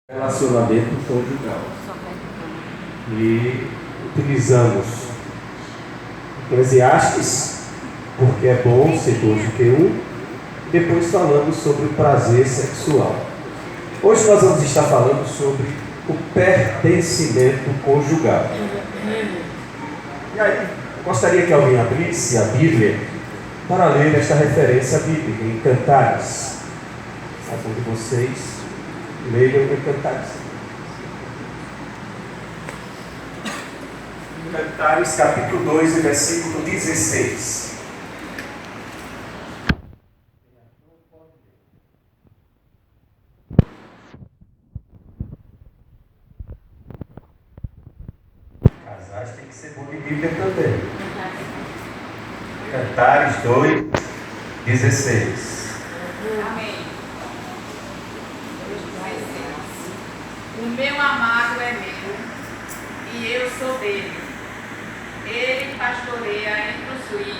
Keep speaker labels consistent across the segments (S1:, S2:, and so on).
S1: Relacionamento conjugal. E utilizamos Eclesiastes, porque é bom ser dois do que um. Depois falamos sobre o prazer sexual. Hoje nós vamos estar falando sobre o pertencimento conjugal. E aí, gostaria que alguém abrisse a Bíblia para ler esta referência bíblica em Cantares. Algum de vocês leiam em Cantares. Cantares, capítulo 2, versículo 16. Casais tem que ser bom de Bíblia também. Cantares 2, 16.
S2: Amém. O meu amado é meu, e eu sou dele. Ele pastoreia entre os rios.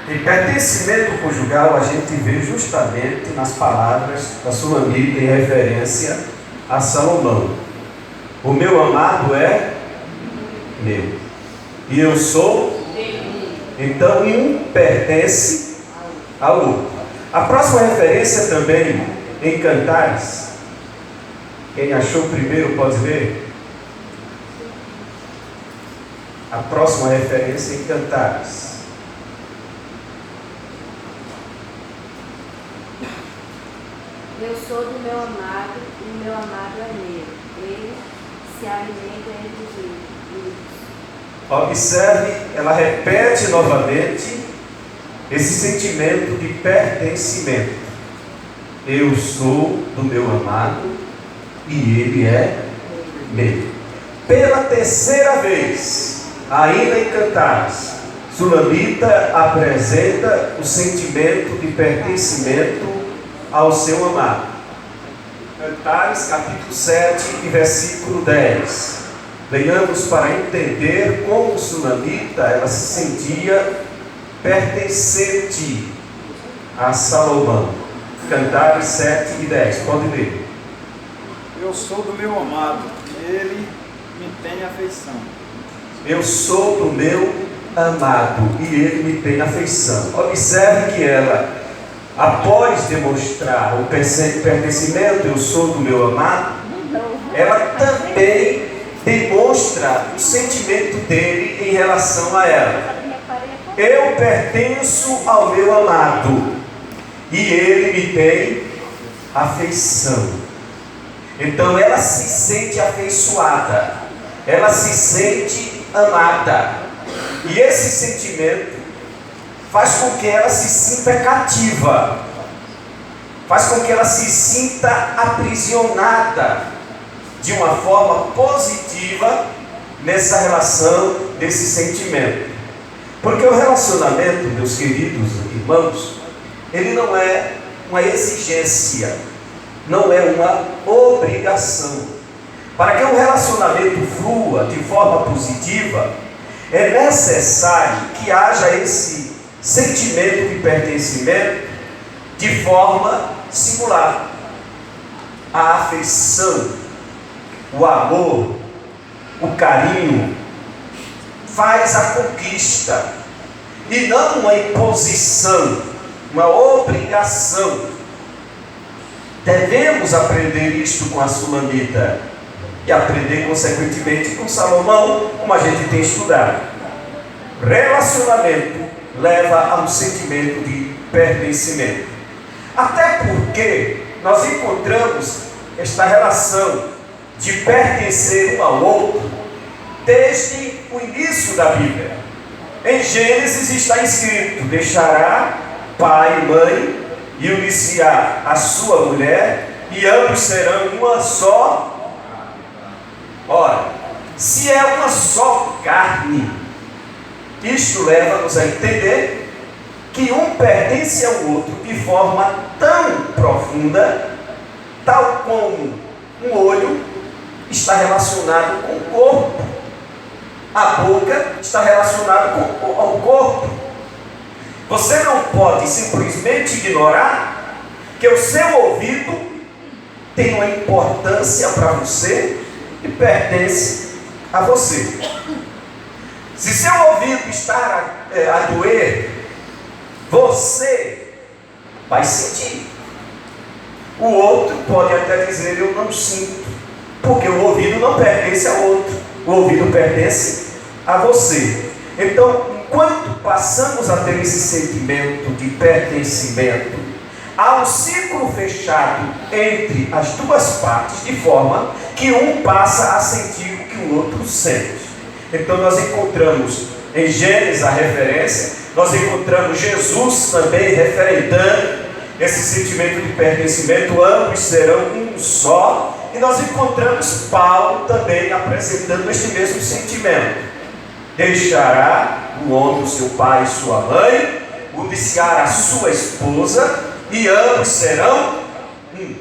S1: Em pertencimento conjugal, a gente vê justamente nas palavras da Sulamita em referência a Salomão. O meu amado é meu, e eu sou dele. Então, um pertence ao outro. A próxima referência também em Cantares. Quem achou primeiro pode ver. A próxima referência em Cantares.
S3: Eu sou do meu amado, e o meu amado é meu. Ele se alimenta entre os rios.
S1: Observe, ela repete novamente esse sentimento de pertencimento. Eu sou do meu amado e ele é meu. Pela terceira vez, ainda em Cantares, Sulamita apresenta o sentimento de pertencimento ao seu amado. Cantares, capítulo 7 e versículo 10. Venhamos para entender como Sulamita ela se sentia pertencente a Salomão. Cantares 7 e 10. Pode ler.
S4: Eu sou do meu amado, e ele me tem afeição.
S1: Eu sou do meu amado, e ele me tem afeição. Observe que ela, após demonstrar o pertencimento, eu sou do meu amado, ela também demonstra o sentimento dele em relação a ela. Eu pertenço ao meu amado, e ele me tem afeição. Então ela se sente afeiçoada, ela se sente amada, e esse sentimento faz com que ela se sinta cativa, faz com que ela se sinta aprisionada de uma forma positiva nessa relação, desse sentimento. Porque o relacionamento, meus queridos irmãos, ele não é uma exigência, não é uma obrigação. Para que um relacionamento flua de forma positiva, é necessário que haja esse sentimento de pertencimento de forma singular. A afeição, o amor, o carinho faz a conquista e não uma imposição, uma obrigação. Devemos aprender isto com a Sulamita e aprender consequentemente com Salomão, como a gente tem estudado. Relacionamento leva a um sentimento de pertencimento. Até porque nós encontramos esta relação de pertencer um ao outro desde o início da Bíblia. Em Gênesis está escrito: deixará pai e mãe e unir-se-á a sua mulher, e ambos serão uma só. Ora, se é uma só carne, isto leva-nos a entender que um pertence ao outro de forma tão profunda, tal como um olho está relacionado com o corpo, a boca está relacionada ao corpo. Você não pode simplesmente ignorar que o seu ouvido tem uma importância para você e pertence a você. Se seu ouvido está a doer, você vai sentir. O outro pode até dizer: eu não sinto, porque o ouvido não pertence ao outro, o ouvido pertence a você. Então, enquanto passamos a ter esse sentimento de pertencimento, há um ciclo fechado entre as duas partes, de forma que um passa a sentir o que o outro sente. Então nós encontramos em Gênesis a referência, nós encontramos Jesus também referendando esse sentimento de pertencimento: ambos serão um só. E nós encontramos Paulo também apresentando este mesmo sentimento: deixará o homem o seu pai e sua mãe, unir-se-á a sua esposa, e ambos serão um.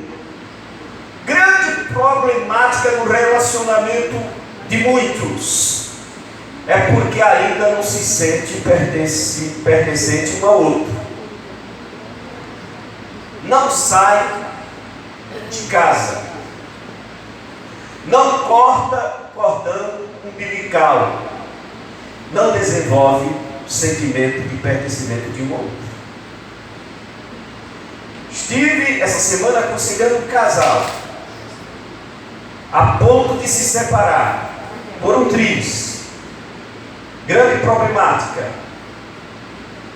S1: Grande problemática no relacionamento de muitos é porque ainda não se sente pertencente um ao outro. Não sai de casa, não corta cordão umbilical, não desenvolve o sentimento de pertencimento de um ao outro. Estive essa semana aconselhando um casal a ponto de se separar por um triz. Grande problemática.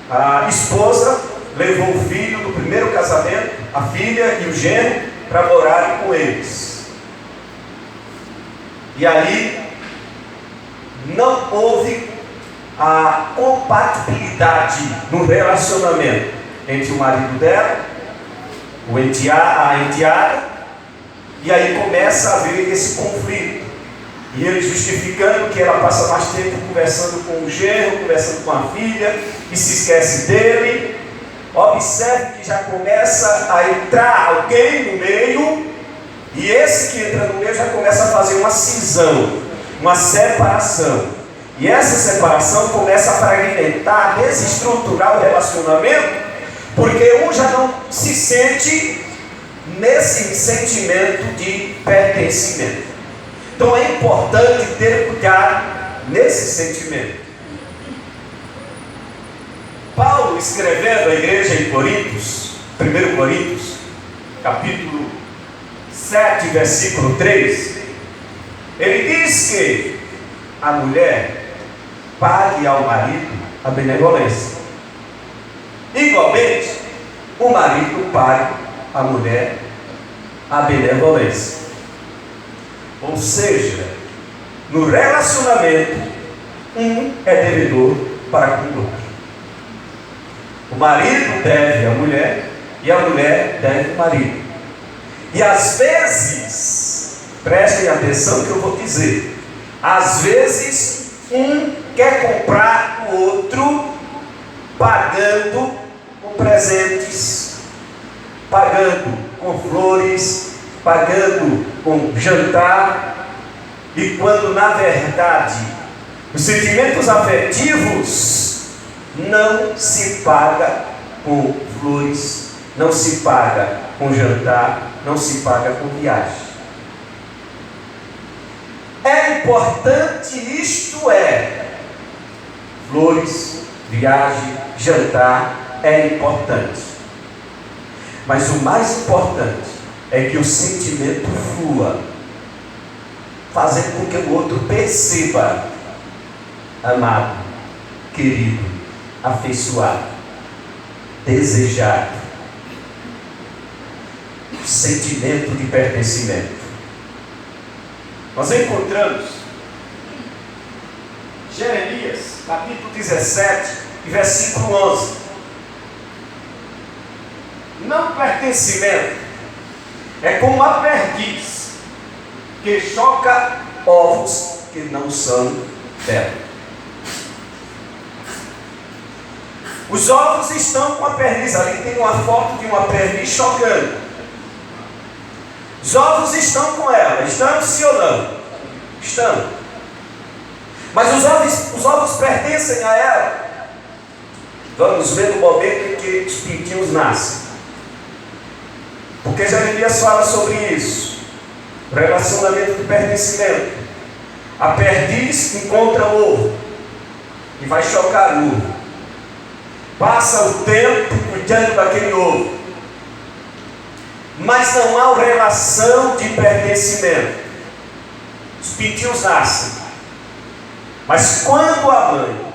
S1: A esposa levou o filho do primeiro casamento, a filha e o genro, para morarem com eles. E aí não houve a compatibilidade no relacionamento entre o marido dela, a enteada, e aí começa a haver esse conflito. E ele justificando que ela passa mais tempo conversando com o genro, conversando com a filha, e se esquece dele. Observe que já começa a entrar alguém no meio, e esse que entra no meio já começa a fazer uma cisão, uma separação. E essa separação começa a fragmentar, desestruturar o relacionamento, porque um já não se sente nesse sentimento de pertencimento. Então é importante ter cuidado nesse sentimento. Paulo, escrevendo à igreja em Coríntios, 1 Coríntios, capítulo 7, versículo 3, ele diz que a mulher pague ao marido a benevolência. Igualmente, o marido pague à mulher a benevolência. Ou seja, no relacionamento, um é devedor para com o outro. O marido deve à mulher e a mulher deve ao marido. E às vezes, prestem atenção no que eu vou dizer, às vezes um quer comprar o outro pagando com presentes, pagando com flores, pagando com jantar, e quando na verdade os sentimentos afetivos não se paga com flores, não se paga com jantar, não se paga com viagem. É importante, isto é, flores, viagem, jantar é importante, mas o mais importante é que o sentimento flua, fazendo com que o outro perceba: amado, querido, afeiçoado, desejado. O sentimento de pertencimento. Nós encontramos Jeremias, capítulo 17, versículo 11. Não pertencimento é como a perdiz que choca ovos que não são dela. Os ovos estão com a perdiz. Ali tem uma foto de uma perdiz chocando. Os ovos estão com ela. Estão sim ou não? Estão. Mas os ovos pertencem a ela. Vamos ver no momento em que os pintinhos nascem. Porque Jeremias fala sobre isso. O relacionamento de pertencimento. A perdiz encontra o ovo e vai chocar o ovo. Passa o tempo cuidando daquele ovo, mas não há relação de pertencimento. Os pintinhos nascem, mas quando a mãe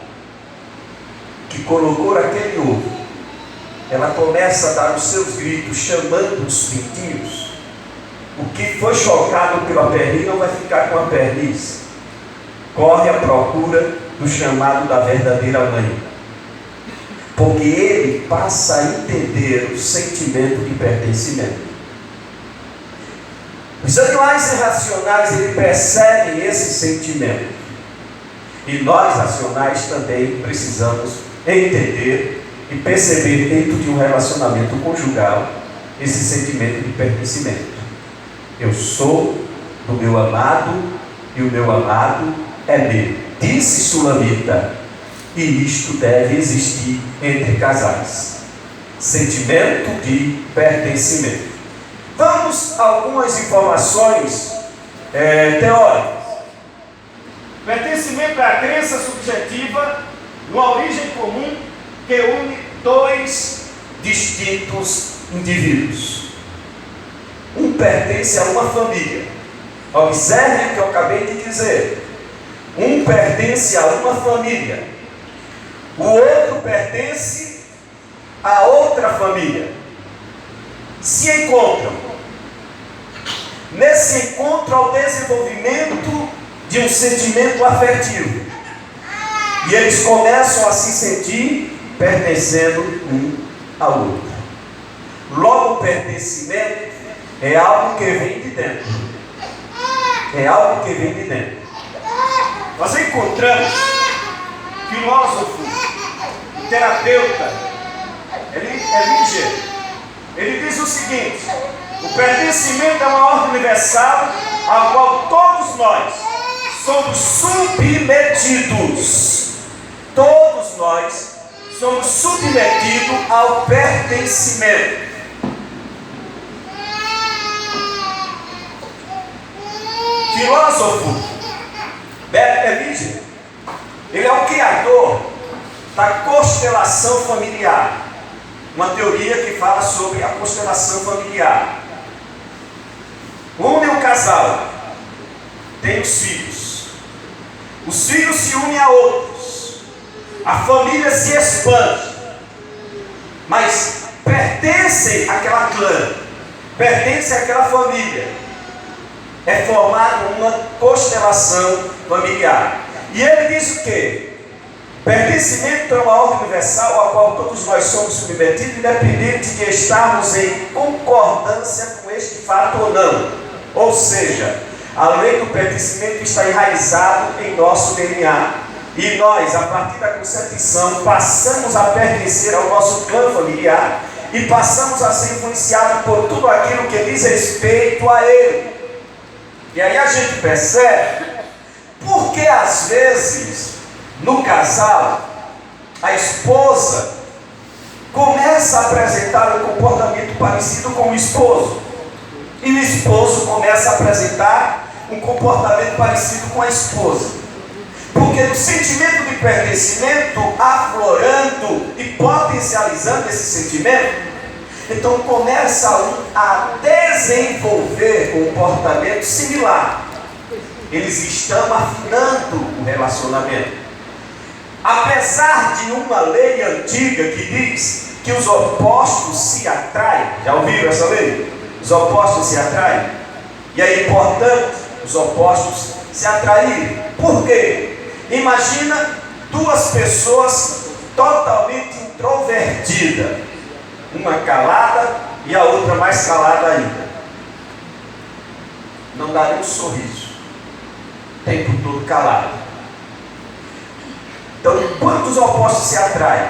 S1: que colocou aquele ovo, ela começa a dar os seus gritos chamando os pintinhos, o que foi chocado pela perdiz não vai ficar com a perdiz, corre à procura do chamado da verdadeira mãe, porque ele passa a entender o sentimento de pertencimento. Os animais irracionais, eles percebem esse sentimento, e nós racionais também precisamos entender e perceber dentro de um relacionamento conjugal esse sentimento de pertencimento. Eu sou do meu amado e o meu amado é meu, disse Sulamita, e isto deve existir entre casais. Sentimento de pertencimento. Vamos a algumas informações teóricas. Pertencimento é a crença subjetiva numa origem comum que une dois distintos indivíduos. Um pertence a uma família. Observe o que eu acabei de dizer. Um pertence a uma família. O outro pertence a outra família. Se encontram. Nesse encontro há o desenvolvimento de um sentimento afetivo. E eles começam a se sentir pertencendo um ao outro. Logo, o pertencimento é algo que vem de dentro. É algo que vem de dentro. Nós encontramos filósofo, terapeuta, Elige. Ele diz o seguinte: o pertencimento é uma ordem universal a qual todos nós somos submetidos. Todos nós somos submetidos ao pertencimento. Filósofo Elige, ele é o criador da constelação familiar, uma teoria que fala sobre a constelação familiar. Une o casal, tem os filhos se unem a outros, a família se expande, mas pertencem àquela clã, pertencem àquela família. É formada uma constelação familiar. E ele diz o quê? Pertencimento é uma ordem universal a qual todos nós somos submetidos, independente de estarmos em concordância com este fato ou não. Ou seja, a lei do pertencimento está enraizado em nosso DNA. E nós, a partir da concepção, passamos a pertencer ao nosso clã familiar e passamos a ser influenciados por tudo aquilo que diz respeito a ele. E aí a gente percebe porque às vezes no casal a esposa começa a apresentar um comportamento parecido com o esposo, e o esposo começa a apresentar um comportamento parecido com a esposa, porque no sentimento de pertencimento aflorando e potencializando esse sentimento, então começa a desenvolver comportamento similar. Eles estão afinando o relacionamento. Apesar de uma lei antiga que diz que os opostos se atraem, já ouviram essa lei? Os opostos se atraem. E é importante os opostos se atraírem. Por quê? Imagina duas pessoas totalmente introvertidas, uma calada e a outra mais calada ainda. Não daria um sorriso, o tempo todo calado. Então, quando os opostos se atraem,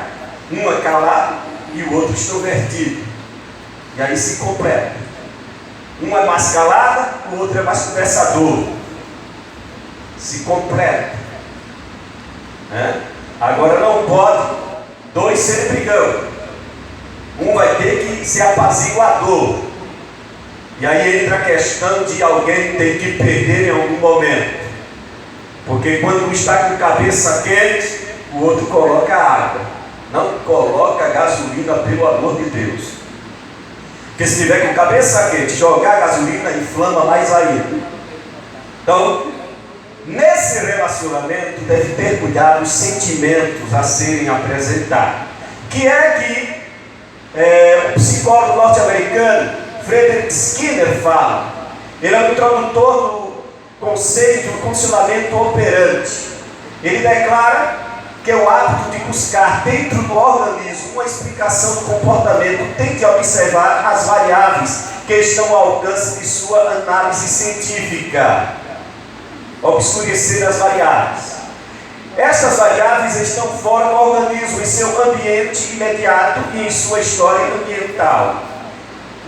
S1: um é calado e o outro extrovertido, e aí se completa. Um é mais calado, o outro é mais conversador, se completa. Agora não pode dois serem brigão. Um vai ter que ser apaziguador E aí entra a questão de alguém ter que perder em algum momento. Porque quando um está com cabeça quente, o outro coloca água. Não coloca gasolina, pelo amor de Deus. Porque se tiver com cabeça quente, jogar gasolina inflama mais ainda. Então, nesse relacionamento deve ter cuidado os sentimentos a serem apresentados. Que é que o psicólogo norte-americano Frederick Skinner fala. Ele é o introdutor do conceito do condicionamento operante. Ele declara que o hábito de buscar dentro do organismo uma explicação do comportamento tem que observar as variáveis que estão ao alcance de sua análise científica. Obscurecer as variáveis. Essas variáveis estão fora do organismo, em seu ambiente imediato e em sua história ambiental.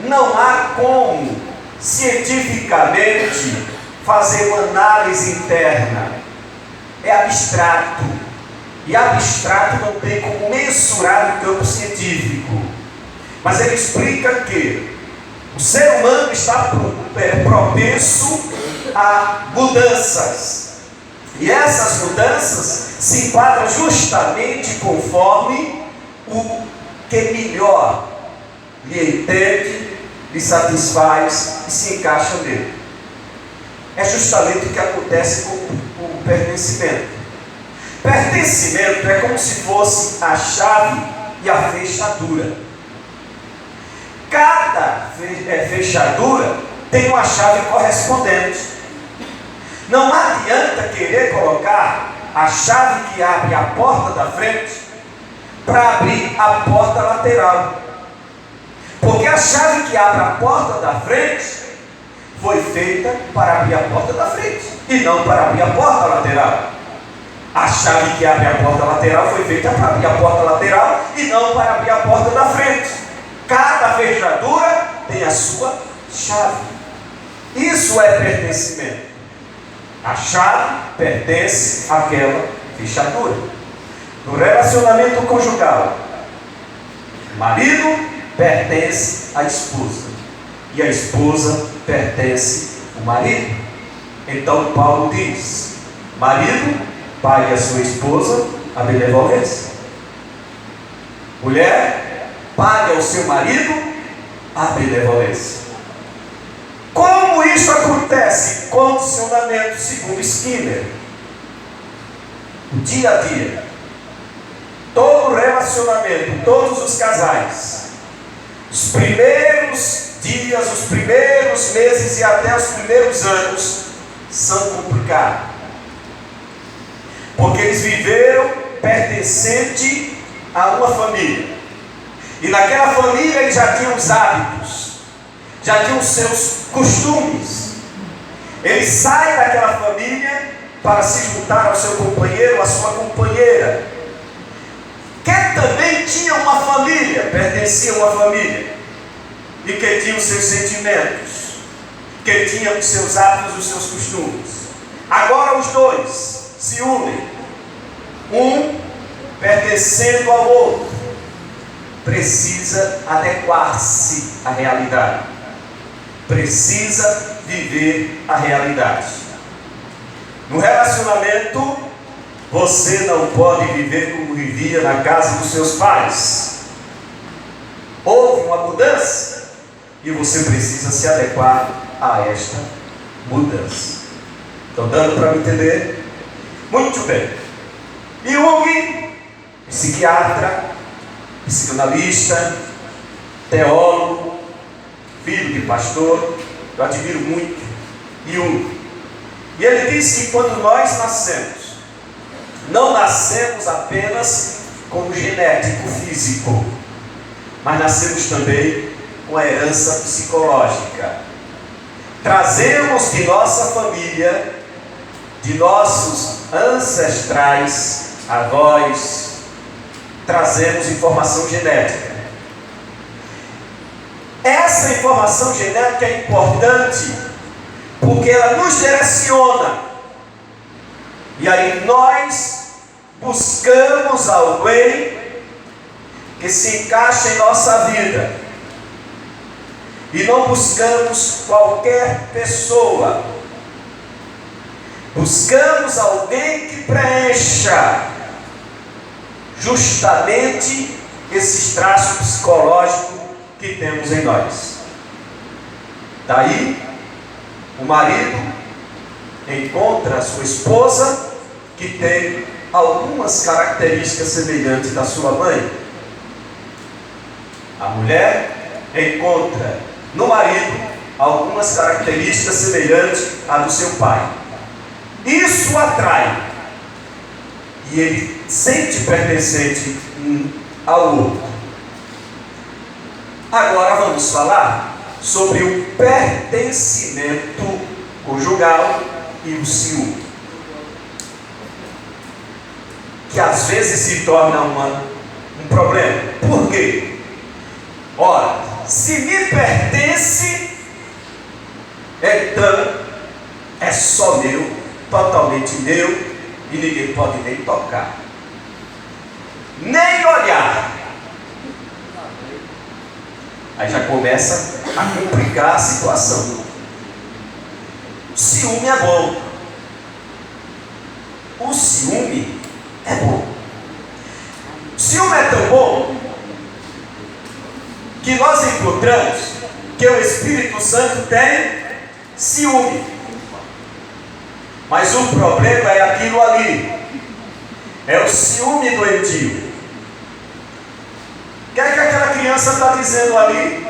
S1: Não há como, cientificamente, fazer uma análise interna. É abstrato. E abstrato não tem como mensurar no campo científico. Mas ele explica que o ser humano está propenso a mudanças. E essas mudanças se enquadram justamente conforme o que melhor lhe entende, lhe satisfaz e se encaixa nele. É justamente o que acontece com o pertencimento. Pertencimento é como se fosse a chave e a fechadura. Cada fechadura tem uma chave correspondente. Não adianta querer colocar a chave que abre a porta da frente para abrir a porta lateral. Porque a chave que abre a porta da frente foi feita para abrir a porta da frente e não para abrir a porta lateral. A chave que abre a porta lateral foi feita para abrir a porta lateral e não para abrir a porta da frente. Cada fechadura tem a sua chave. Isso é pertencimento. A chave pertence àquela fechadura. No relacionamento conjugal, o marido pertence à esposa e a esposa pertence ao marido. Então Paulo diz: marido, pague a sua esposa a benevolência. Mulher, pague ao seu marido a benevolência. Como isso acontece? Condicionamento, segundo Skinner. O dia a dia. Todo relacionamento, todos os casais, os primeiros dias, os primeiros meses e até os primeiros anos são complicados. Porque eles viveram pertencente a uma família. E naquela família eles já tinham os hábitos, já tinham os seus costumes. Ele sai daquela família para se juntar ao seu companheiro, à sua companheira, que também tinha uma família, pertencia a uma família, e que tinha os seus sentimentos, que tinha os seus hábitos, os seus costumes. Agora os dois se unem, um pertencendo ao outro, precisa adequar-se à realidade, precisa viver a realidade. No relacionamento, você não pode viver como vivia na casa dos seus pais. Houve uma mudança e você precisa se adequar a esta mudança. Estão dando para me entender? Muito bem. Jung, psiquiatra, psicanalista, teólogo, filho de pastor, eu admiro muito Jung. E ele diz que quando nós nascemos, não nascemos apenas com o genético físico, mas nascemos também com a herança psicológica. Trazemos de nossa família, de nossos ancestrais, avós, trazemos informação genética. Essa informação genética é importante porque ela nos direciona. E aí nós buscamos alguém que se encaixe em nossa vida. E não buscamos qualquer pessoa. Buscamos alguém que preencha justamente esses traços psicológicos que temos em nós. Daí, o marido encontra a sua esposa que tem algumas características semelhantes da sua mãe. A mulher encontra no marido algumas características semelhantes à do seu pai. Isso atrai. E ele sente pertencente um ao outro. Agora vamos falar sobre o pertencimento conjugal e o ciúme, que às vezes se torna um problema. Por quê? Ora, se me pertence, então é só meu, totalmente meu, e ninguém pode nem tocar, nem olhar. Aí já começa a complicar a situação. O ciúme é bom. O ciúme é bom. O ciúme é tão bom que nós encontramos que o Espírito Santo tem ciúme. Mas o problema é aquilo ali. É o ciúme doentio. O que é que aquela criança está dizendo ali?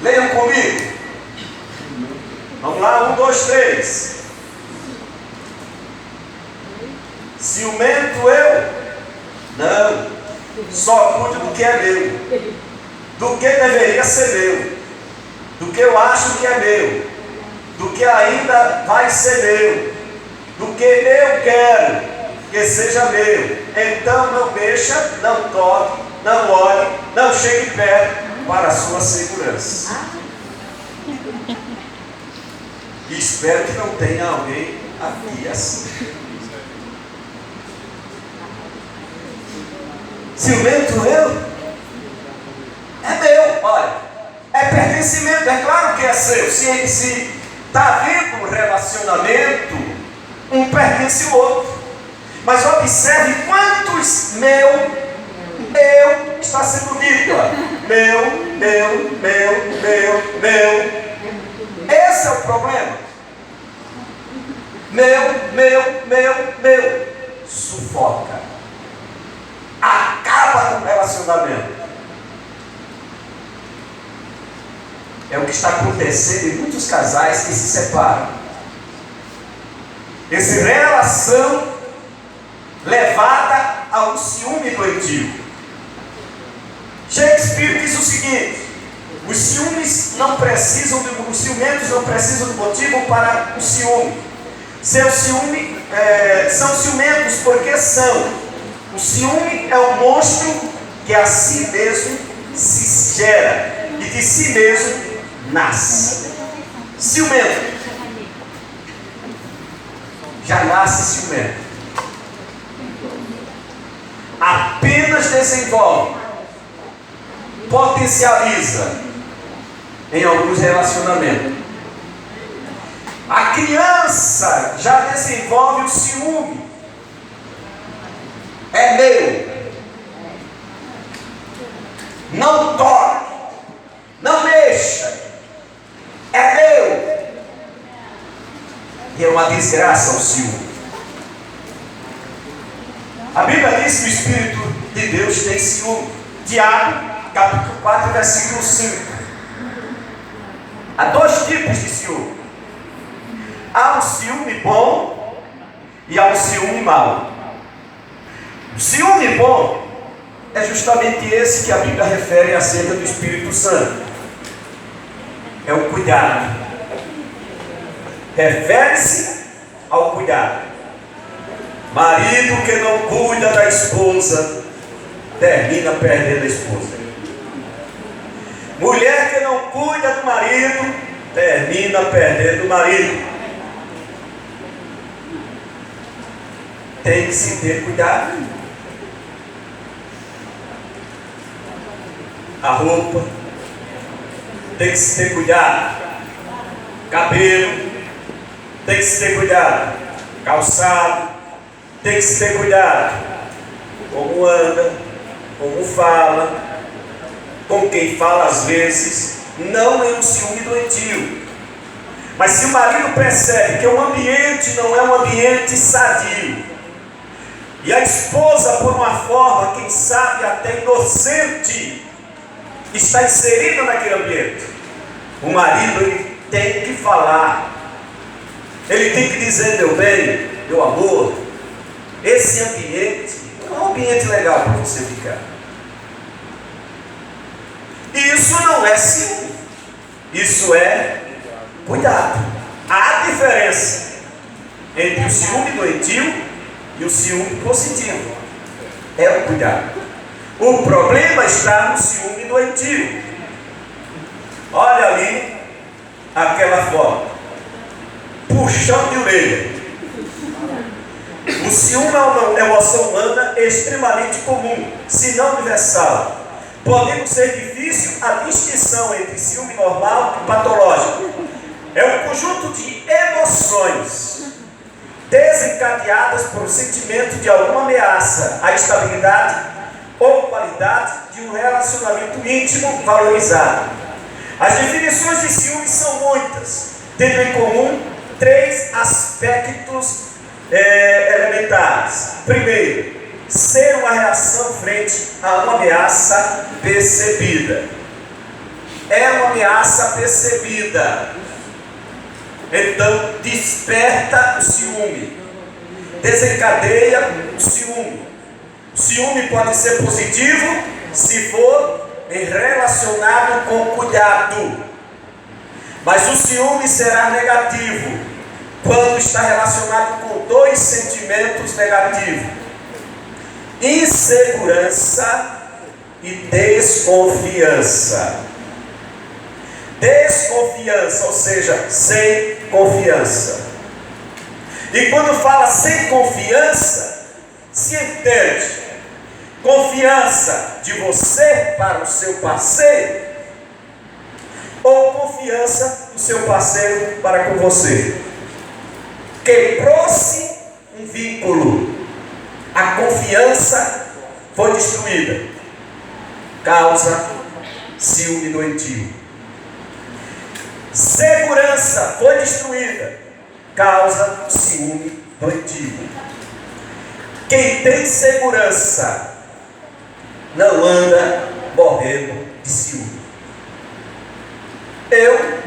S1: Leiam comigo. Vamos lá, 1, 2, 3. Ciumento eu? Não. Só cuido do que é meu. Do que deveria ser meu. Do que eu acho que é meu. Do que ainda vai ser meu. Do que eu quero que seja meu. Então não mexa, não toque, não olhe, não chegue perto para a sua segurança. E espero que não tenha alguém aqui assim. Ciumento eu? É meu, olha. É pertencimento, é claro que é seu. Se está vindo um relacionamento, um pertence o outro. Mas observe quantos eu está sendo dito. Meu. Esse é o problema. Meu. Sufoca. Acaba com o relacionamento. É o que está acontecendo em muitos casais que se separam. Essa relação levada a um ciúme doentio. Shakespeare diz o seguinte: os ciúmentos não precisam de motivo para o ciúme. Seu ciúme são ciumentos porque são. O ciúme é um monstro que a si mesmo se gera e de si mesmo nasce. Ciumento já nasce ciumento. Apenas desenvolve, potencializa em alguns relacionamentos. A criança já desenvolve o ciúme. É meu. Não toque, não mexa. É meu. E é uma desgraça o ciúme. A Bíblia diz que o Espírito de Deus tem ciúme. Tiago, capítulo 4, versículo 5. Há dois tipos de ciúme. Há um ciúme bom e há um ciúme mau. O ciúme bom é justamente esse que a Bíblia refere acerca do Espírito Santo. É o cuidado. Refere-se ao cuidado. Marido que não cuida da esposa termina perdendo a esposa. Mulher que não cuida do marido termina perdendo o marido. Tem que se ter cuidado. A roupa, tem que se ter cuidado. Cabelo, tem que se ter cuidado. Calçado, tem que se ter cuidado. Como anda, como fala, com quem fala às vezes. Não é um ciúme doentio. Mas se o marido percebe que o ambiente não é um ambiente sadio, e a esposa, por uma forma, quem sabe até inocente, está inserida naquele ambiente, o marido ele tem que falar, ele tem que dizer: meu bem, meu amor, esse ambiente não é um ambiente legal para você ficar. Isso não é ciúme, isso é cuidado. Há diferença entre o ciúme doentio e o ciúme positivo. É o cuidado. O problema está no ciúme doentio. Olha ali aquela foto, puxão de orelha. O ciúme é uma emoção humana extremamente comum, se não universal. Podendo ser difícil a distinção entre ciúme normal e patológico. É um conjunto de emoções desencadeadas por um sentimento de alguma ameaça à estabilidade ou qualidade de um relacionamento íntimo valorizado. As definições de ciúme são muitas, tendo em comum 3 aspectos elementares. Primeiro, ser uma reação frente a uma ameaça percebida. É uma ameaça percebida. Então, desperta o ciúme, desencadeia o ciúme. O ciúme pode ser positivo se for relacionado com cuidado, mas o ciúme será negativo quando está relacionado com 2 sentimentos negativos: insegurança e desconfiança. Desconfiança, ou seja, sem confiança. E quando fala sem confiança, se entende confiança de você para o seu parceiro, ou confiança do seu parceiro para com você. Quebrou-se um vínculo, a confiança foi destruída, causa ciúme doentio. Segurança foi destruída, causa ciúme doentio. Quem tem segurança não anda morrendo de ciúme. Eu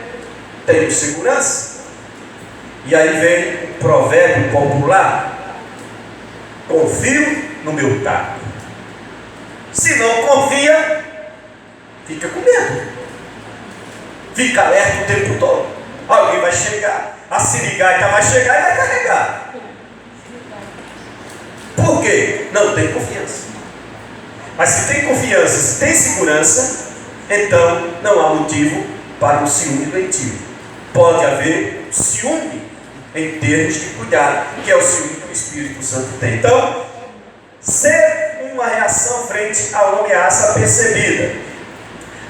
S1: tenho segurança. E aí vem o provérbio popular: confio no meu taco. Se não confia, fica com medo, fica alerta o tempo todo. Alguém vai chegar, a sirigaita vai chegar e vai carregar. Por quê? Não tem confiança. Mas se tem confiança, se tem segurança, então não há motivo para um ciúme doentio. Pode haver ciúme em termos de cuidado, que é o ciúme que o Espírito Santo tem. Então, ser uma reação frente a uma ameaça percebida.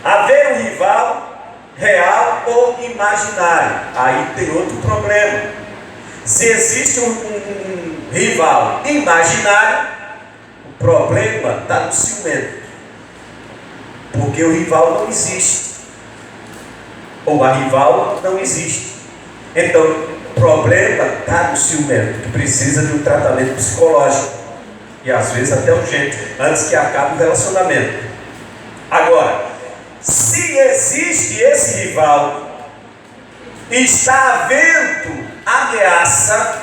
S1: Haver um rival real ou imaginário. Aí tem outro problema. Se existe um rival imaginário, o problema está no ciumento. Porque o rival não existe. Ou a rival não existe. Então, o problema está no ciumento, que precisa de um tratamento psicológico. E às vezes até urgente, antes que acabe o relacionamento. Agora, se existe esse rival e está havendo ameaça,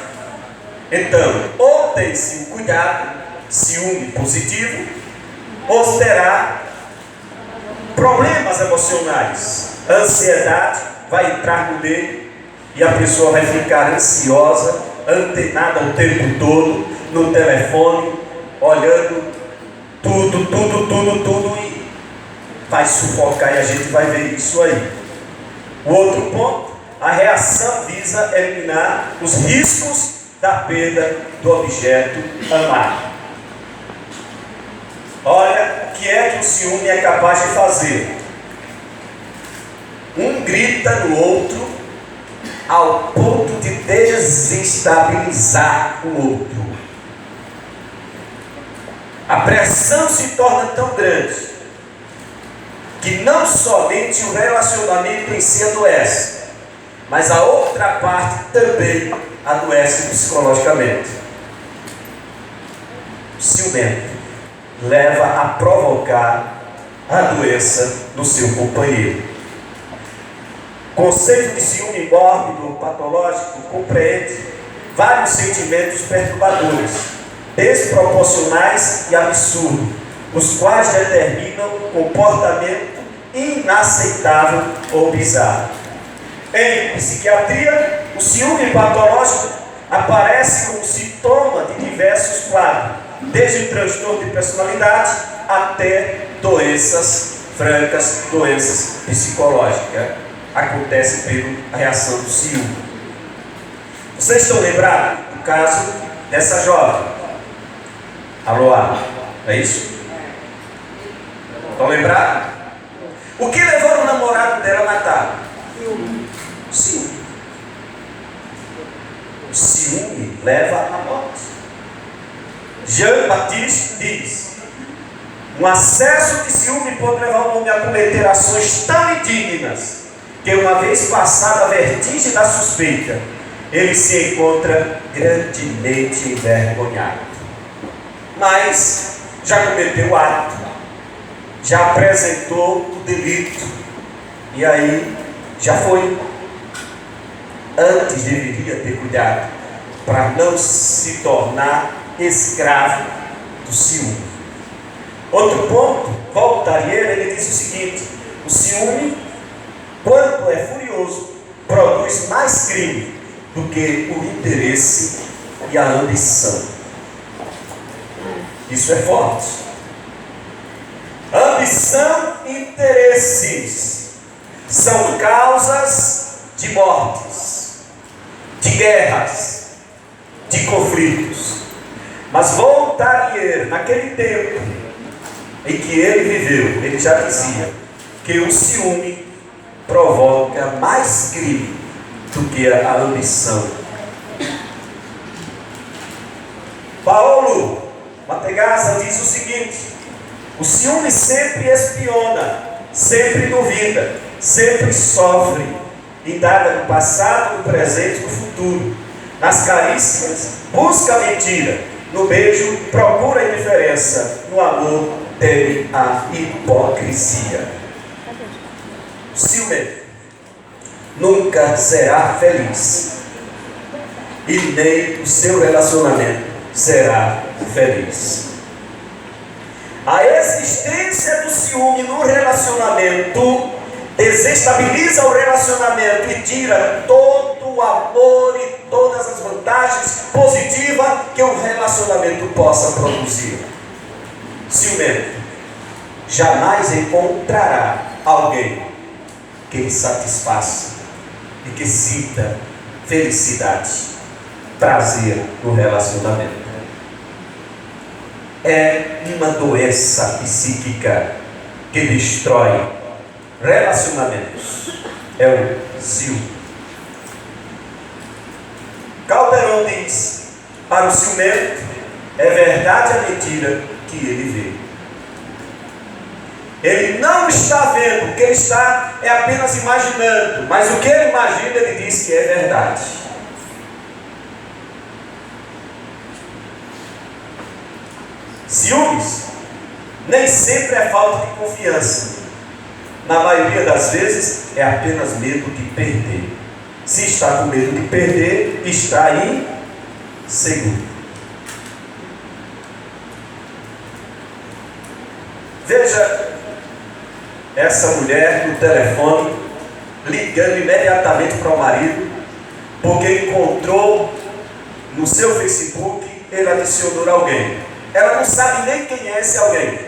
S1: então ou tem-se um cuidado, ciúme positivo, ou terá problemas emocionais. A ansiedade vai entrar no meio e a pessoa vai ficar ansiosa, antenada o tempo todo, no telefone, olhando tudo e vai sufocar, e a gente vai ver isso aí. O outro ponto, a reação visa eliminar os riscos da perda do objeto amado. Olha o que é que o ciúme é capaz de fazer. Um grita no outro ao ponto de desestabilizar o outro. A pressão se torna tão grande que não somente o relacionamento em si adoece, mas a outra parte também adoece psicologicamente. O ciumento leva a provocar a doença no seu companheiro. O conceito de ciúme mórbido, patológico, compreende vários sentimentos perturbadores, desproporcionais e absurdos, os quais determinam comportamento inaceitável ou bizarro. Em psiquiatria, o ciúme patológico aparece como sintoma de diversos quadros, desde o transtorno de personalidade até doenças francas, doenças psicológicas. Acontece pela reação do ciúme. Vocês estão lembrados do caso dessa jovem? Aloá, é isso? Estão lembrados? O que levou o namorado dela a matar? Ciúme. O ciúme leva à morte. Jean-Baptiste diz: um acesso de ciúme pode levar o homem a cometer ações tão indignas que, uma vez passada a vertigem da suspeita, ele se encontra grandemente envergonhado. Mas já cometeu o ato, já apresentou o delito, e aí já foi. Antes deveria ter cuidado para não se tornar escravo do ciúme. Outro ponto, Voltaire, ele diz o seguinte: o ciúme, quando é furioso, produz mais crime do que o interesse e a ambição. Isso é forte. Ambição e interesses são causas de mortes, de guerras, de conflitos. Mas Voltaire, naquele tempo em que ele viveu, ele já dizia que o ciúme provoca mais crime do que a ambição. Paulo Mategazza diz o seguinte: o ciúme sempre espiona, sempre duvida, sempre sofre, indaga no passado, no presente e no futuro. Nas carícias, busca a mentira. No beijo, procura a indiferença. No amor, teme a hipocrisia. O ciumento nunca será feliz, e nem o seu relacionamento será feliz. A existência do ciúme no relacionamento desestabiliza o relacionamento e tira todo o amor e todas as vantagens positivas que o relacionamento possa produzir. Ciumento jamais encontrará alguém que lhe satisfaça e que sinta felicidade, prazer no relacionamento. É uma doença psíquica que destrói relacionamentos. É o ciúme. Calderon diz: para o ciumento é verdade a mentira que ele vê. Ele não está vendo, o que ele está é apenas imaginando, mas o que ele imagina ele diz que é verdade. Ciúmes nem sempre é falta de confiança. Na maioria das vezes é apenas medo de perder. Se está com medo de perder, está inseguro. Veja essa mulher no telefone, ligando imediatamente para o marido, porque encontrou no seu Facebook, ele adicionou alguém. Ela não sabe nem quem é esse alguém,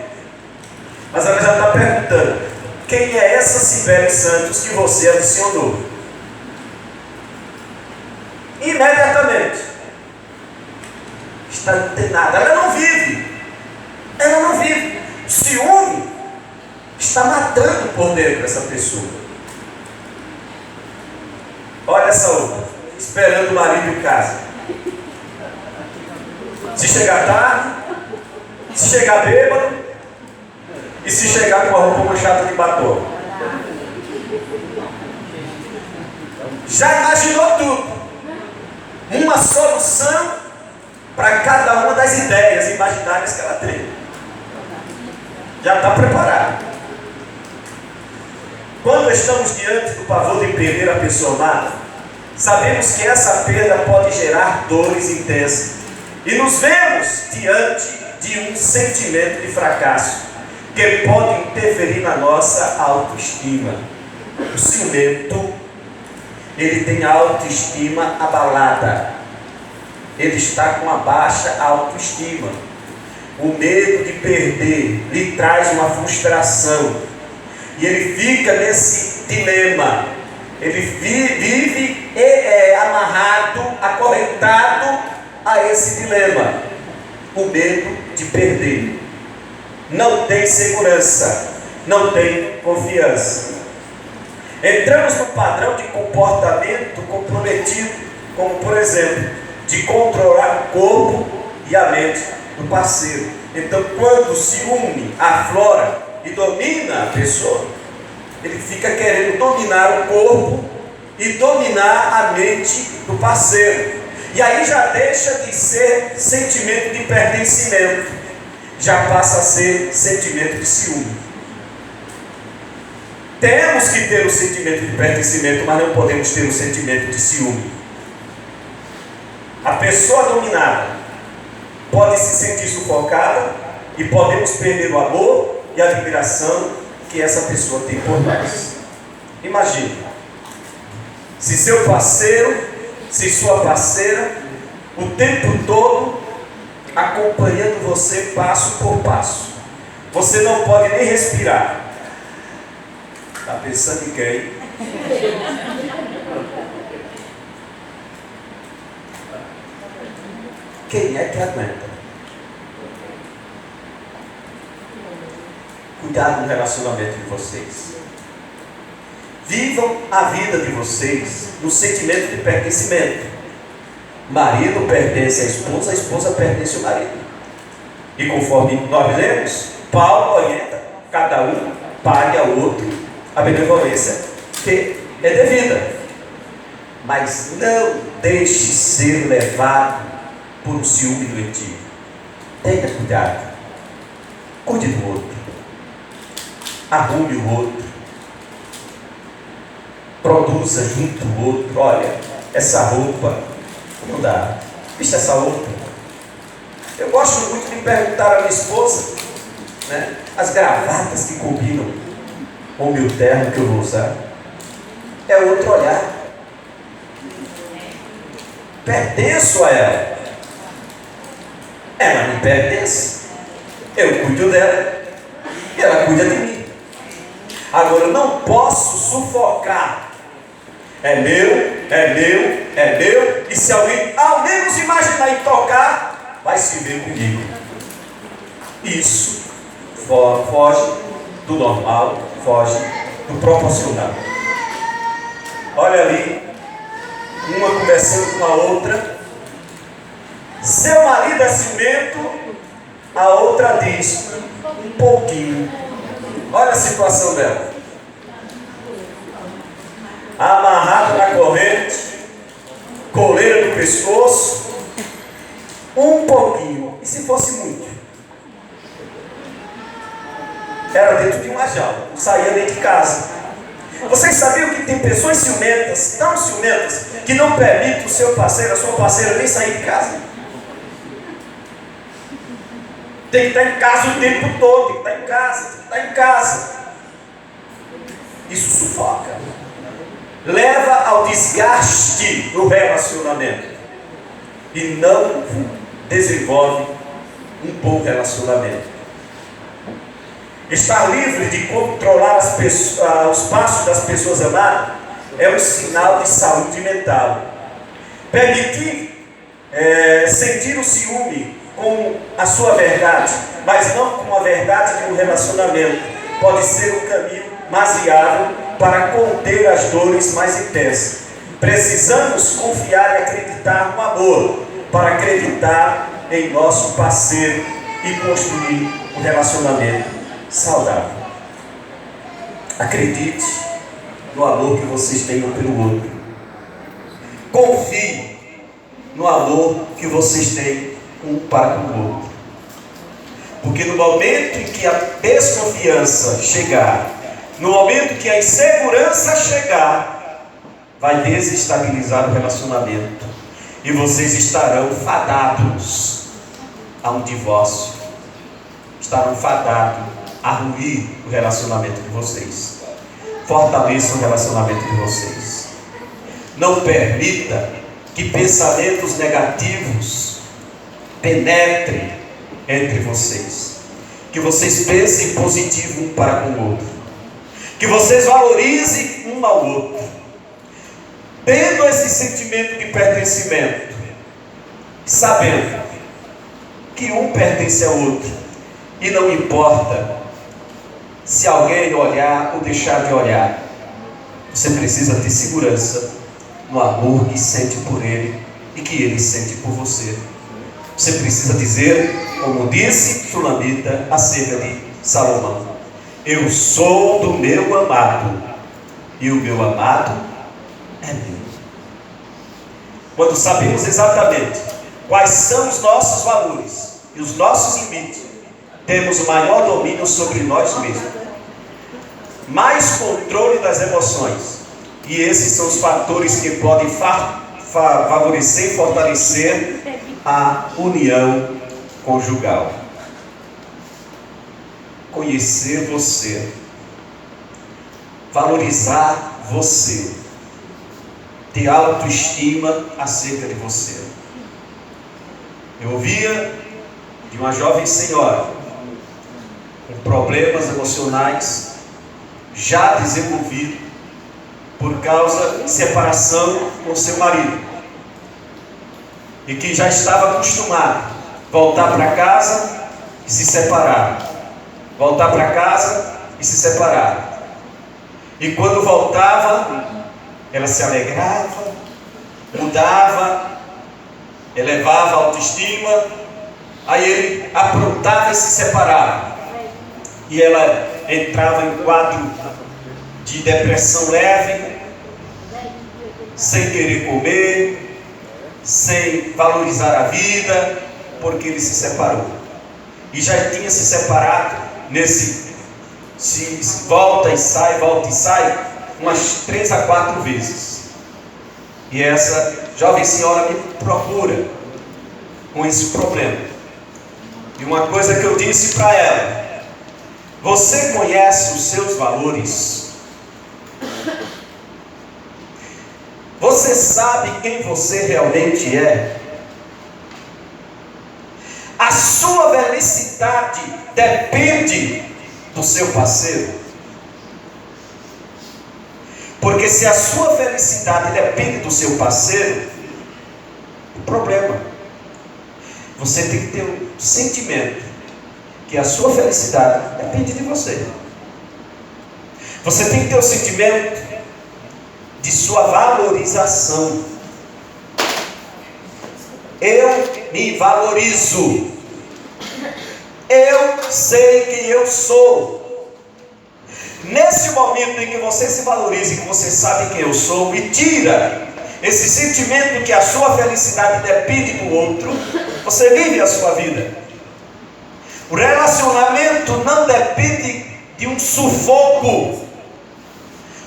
S1: mas ela já está perguntando: quem é essa Cibele Santos que você adicionou? Imediatamente está antenada. Ela não vive. Ciúme está matando por dentro essa pessoa. essa outra, esperando o marido em casa. Se chegar tarde, se chegar bêbado e se chegar com a roupa manchada de batom. Já imaginou tudo? Uma solução para cada uma das ideias imaginárias que ela tem. Já está preparado. Quando estamos diante do pavor de perder a pessoa amada, sabemos que essa perda pode gerar dores intensas. E nos vemos diante de um sentimento de fracasso que pode interferir na nossa autoestima. O ciumento, ele tem a autoestima abalada. Ele está com uma baixa autoestima. O medo de perder lhe traz uma frustração. E ele fica nesse dilema. Ele vive amarrado, acorrentado a esse dilema. O medo de perder. Não tem segurança. Não tem confiança. Entramos no padrão de comportamento comprometido, como por exemplo, de controlar o corpo e a mente do parceiro. Então, quando o ciúme aflora e domina a pessoa, ele fica querendo dominar o corpo e dominar a mente do parceiro. E aí já deixa de ser sentimento de pertencimento, já passa a ser sentimento de ciúme. Temos que ter o sentimento de pertencimento, mas não podemos ter o sentimento de ciúme. A pessoa dominada pode se sentir sufocada e podemos perder o amor e a admiração que essa pessoa tem por nós. Imagine, se seu parceiro, se sua parceira, o tempo todo acompanhando você passo por passo. Você não pode nem respirar. Está pensando em quem? Quem é que aguenta? Cuidado no relacionamento de vocês. Vivam a vida de vocês no sentimento de pertencimento. Marido pertence à esposa pertence ao marido. E conforme nós lemos, Paulo orienta: cada um pague ao outro a benevolência que é devida. Mas não deixe ser levado por um ciúme doentio. Tenha cuidado. Cuide do outro. Arrume o outro. Produza junto o outro. Olha, essa roupa não dá. Viste essa outra? Eu gosto muito de perguntar à minha esposa, né, as gravatas que combinam com o meu terno que eu vou usar. É outro olhar. Pertenço a ela. Ela me pertence. Eu cuido dela e ela cuida de mim. Agora eu não posso sufocar. É meu, é meu, é meu. E se alguém ao menos imaginar em tocar, vai se ver comigo. Isso foge do normal, foge do proporcional. Olha ali, uma conversando com a outra. Seu marido é ciumento, a outra diz: um pouquinho. Olha a situação dela. Amarrado na corrente, coleira no pescoço, um pouquinho. E se fosse muito? Era dentro de uma jaula, não saía nem de casa. Vocês sabiam que tem pessoas ciumentas, tão ciumentas, que não permitem o seu parceiro, a sua parceira nem sair de casa? Tem que estar em casa o tempo todo, tem que estar em casa, tem que estar em casa. Isso sufoca. Leva ao desgaste no relacionamento. E não desenvolve um bom relacionamento. Estar livre de controlar os passos das pessoas amadas é um sinal de saúde mental. Permitir sentir o ciúme com a sua verdade, mas não com a verdade de um relacionamento, pode ser um caminho mais viável para conter as dores mais intensas. Precisamos confiar e acreditar no amor para acreditar em nosso parceiro e construir um relacionamento saudável. Acredite no amor que vocês têm um pelo outro. Confie no amor que vocês têm um para com o outro. Porque no momento em que a desconfiança chegar, no momento que a insegurança chegar, vai desestabilizar o relacionamento. E vocês estarão fadados a um divórcio. Estarão fadados a ruir o relacionamento de vocês. Fortaleça o relacionamento de vocês. Não permita que pensamentos negativos penetrem entre vocês. Que vocês pensem positivo um para com o outro. Que vocês valorizem um ao outro. Tendo esse sentimento de pertencimento, sabendo que um pertence ao outro, e não importa se alguém olhar ou deixar de olhar, você precisa ter segurança no amor que sente por ele e que ele sente por você. Você precisa dizer, como disse Sulamita acerca de Salomão: eu sou do meu amado, e o meu amado é meu. Quando sabemos exatamente quais são os nossos valores e os nossos limites, temos maior domínio sobre nós mesmos, mais controle das emoções, e esses são os fatores que podem favorecer e fortalecer a união conjugal. Conhecer você, valorizar você, ter autoestima acerca de você. Eu ouvia de uma jovem senhora com problemas emocionais já desenvolvido por causa de separação com seu marido, e que já estava acostumada a voltar para casa e se separar, voltar para casa e se separar. E quando voltava, ela se alegrava, mudava, elevava a autoestima, aí ele aprontava e se separava, e ela entrava em quadro de depressão leve, sem querer comer, sem valorizar a vida, porque ele se separou, e já tinha se separado nesse volta e sai, umas 3 a 4 vezes. E essa jovem senhora me procura com esse problema. E uma coisa que eu disse para ela: você conhece os seus valores? Você sabe quem você realmente é? A sua felicidade depende do seu parceiro? Porque se a sua felicidade depende do seu parceiro, o problema, você tem que ter um sentimento que a sua felicidade depende de você. Você tem que ter o sentimento de sua valorização. Eu me valorizo. Eu sei quem eu sou. Nesse momento em que você se valoriza e que você sabe quem eu sou, e tira esse sentimento que a sua felicidade depende do outro, você vive a sua vida. O relacionamento não depende de um sufoco.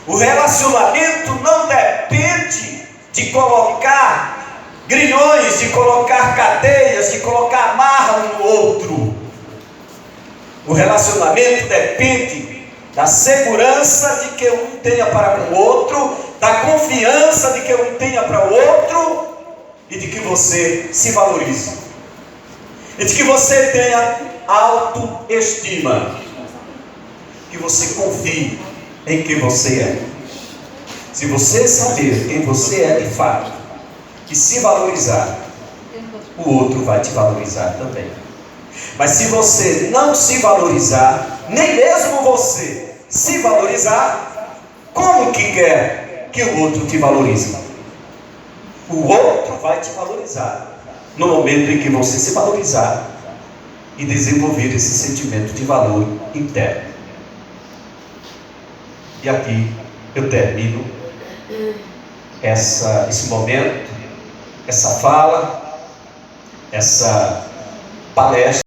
S1: O relacionamento não depende de colocar grilhões, de colocar cadeias, de colocar amarra um no outro. O relacionamento depende da segurança de que um tenha para com o outro, da confiança de que um tenha para o outro, e de que você se valorize, e de que você tenha autoestima, que você confie em quem você é. Se você saber quem você é de fato e se valorizar, o outro vai te valorizar também. Mas se você não se valorizar, nem mesmo você se valorizar, como que quer que o outro te valorize? O outro vai te valorizar no momento em que você se valorizar e desenvolver esse sentimento de valor interno. E aqui eu termino esse momento, essa fala, essa palestra.